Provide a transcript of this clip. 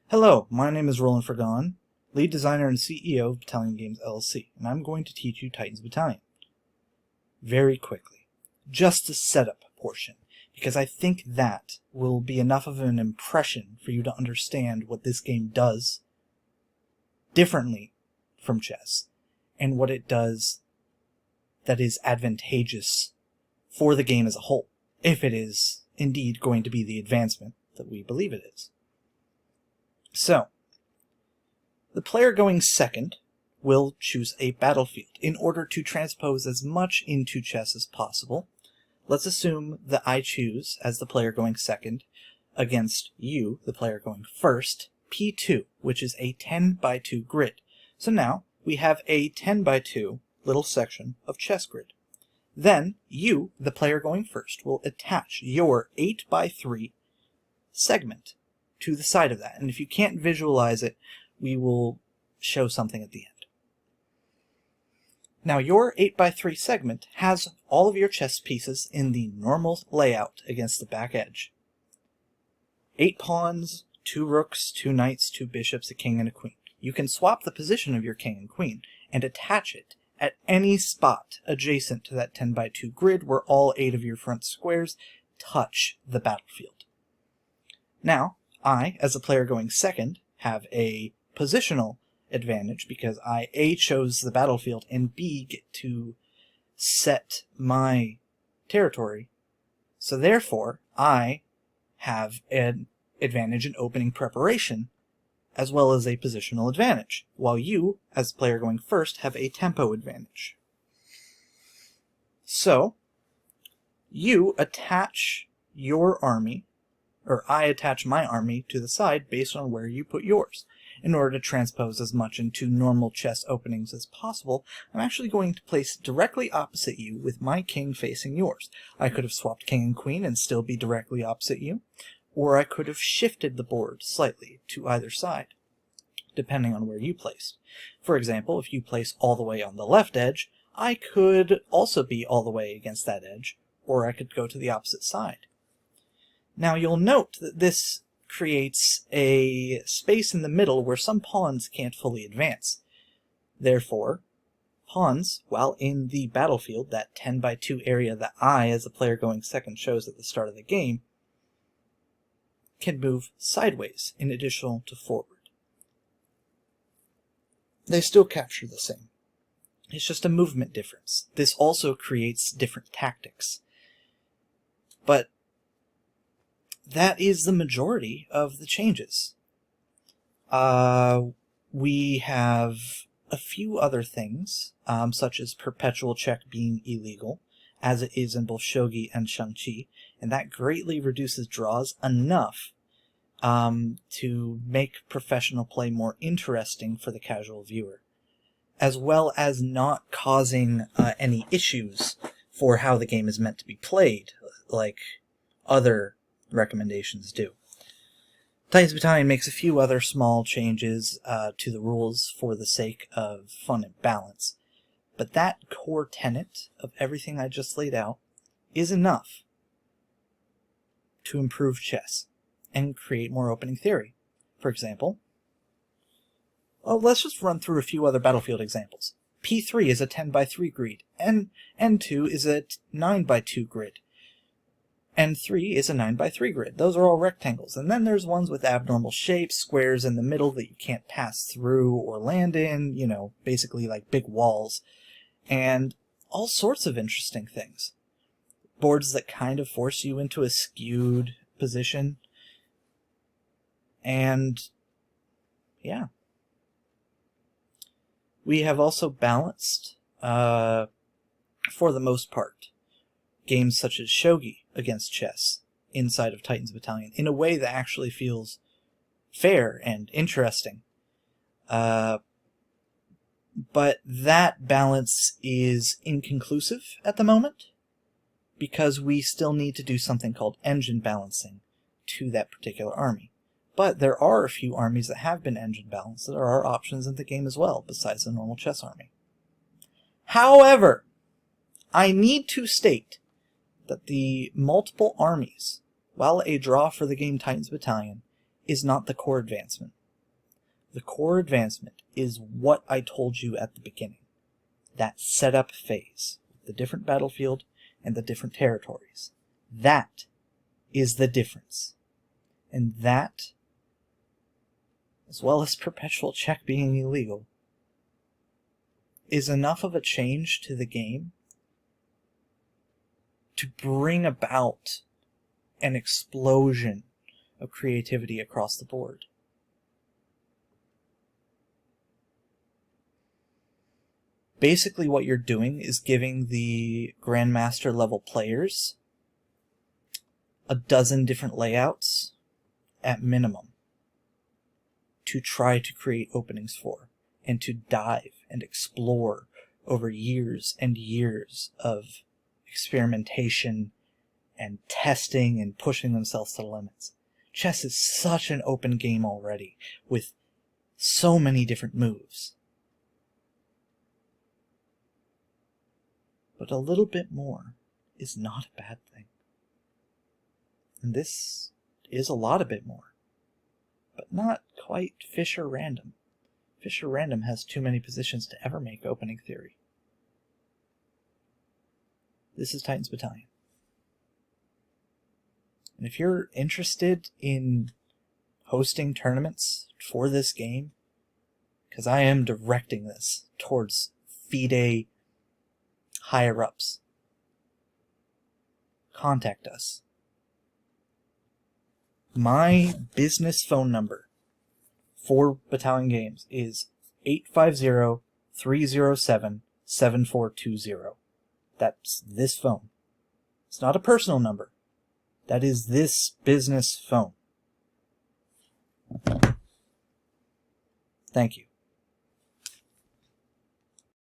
Hello, my name is Roland Frigon, lead designer and CEO of Battalion Games LLC, and I'm going to teach you Titan's Battalion. Very quickly. Just the setup portion, because I think that will be enough of an impression for you to understand what this game does differently from chess, and what it does that is advantageous for the game as a whole, if it is indeed going to be the advancement that we believe it is. So, the player going second will choose a battlefield in order to transpose as much into chess as possible. Let's assume that I choose, as the player going second, against you, the player going first, P2, which is a 10 by 2 grid. So now we have a 10 by 2 little section of chess grid. Then you, the player going first, will attach your 8 by 3 segment to the side of that. And if you can't visualize it, we will show something at the end. Now your 8 by 3 segment has all of your chess pieces in the normal layout against the back edge. 8 pawns, 2 rooks, 2 knights, 2 bishops, a king, and a queen. You can swap the position of your king and queen and attach it at any spot adjacent to that 10 by 2 grid where all 8 of your front squares touch the battlefield. Now, I, as a player going second, have a positional advantage because I A, chose the battlefield, and B, get to set my territory. So therefore, I have an advantage in opening preparation as well as a positional advantage, while you, as the player going first, have a tempo advantage. So, you attach your army, or I attach my army to the side based on where you put yours. In order to transpose as much into normal chess openings as possible, I'm actually going to place directly opposite you with my king facing yours. I could have swapped king and queen and still be directly opposite you, or I could have shifted the board slightly to either side, depending on where you placed. For example, if you place all the way on the left edge, I could also be all the way against that edge, or I could go to the opposite side. Now you'll note that this creates a space in the middle where some pawns can't fully advance. Therefore, pawns, while in the battlefield, that 10 by 2 area that I, as a player going second, chose at the start of the game, can move sideways in addition to forward. They still capture the same. It's just a movement difference. This also creates different tactics. But that is the majority of the changes. We have a few other things, such as perpetual check being illegal, as it is in both shogi and shang-chi, and that greatly reduces draws enough to make professional play more interesting for the casual viewer, as well as not causing any issues for how the game is meant to be played, like other recommendations do. Titan's Battalion makes a few other small changes to the rules for the sake of fun and balance, but that core tenet of everything I just laid out is enough to improve chess and create more opening theory. For example, well, let's just run through a few other battlefield examples. P3 is a 10 by 3 grid, and N2 is a 9 by 2 grid. N3 is a 9 by 3 grid. Those are all rectangles. And then there's ones with abnormal shapes, squares in the middle that you can't pass through or land in, you know, basically like big walls, and all sorts of interesting things. Boards that kind of force you into a skewed position. And yeah. We have also balanced, for the most part, games such as shogi against chess inside of Titan's Battalion in a way that actually feels fair and interesting. But that balance is inconclusive at the moment because we still need to do something called engine balancing to that particular army. But there are a few armies that have been engine balanced. There are options in the game as well besides the normal chess army. However, I need to state that the multiple armies, while a draw for the game Titan's Battalion, is not the core advancement. The core advancement is what I told you at the beginning. That setup phase, the different battlefield and the different territories. That is the difference. And that, as well as perpetual check being illegal, is enough of a change to the game to bring about an explosion of creativity across the board. Basically what you're doing is giving the Grandmaster level players a dozen different layouts at minimum to try to create openings for, and to dive and explore over years and years of experimentation and testing and pushing themselves to the limits. Chess is such an open game already, with so many different moves. But a little bit more is not a bad thing. And this is a lot a bit more, but not quite Fisher Random. Fisher Random has too many positions to ever make opening theory. This is Titan's Battalion. And if you're interested in hosting tournaments for this game, because I am directing this towards Fide higher-ups, contact us. My business phone number for Battalion Games is 850-307-7420. That's this phone. It's not a personal number. That is this business phone. Thank you.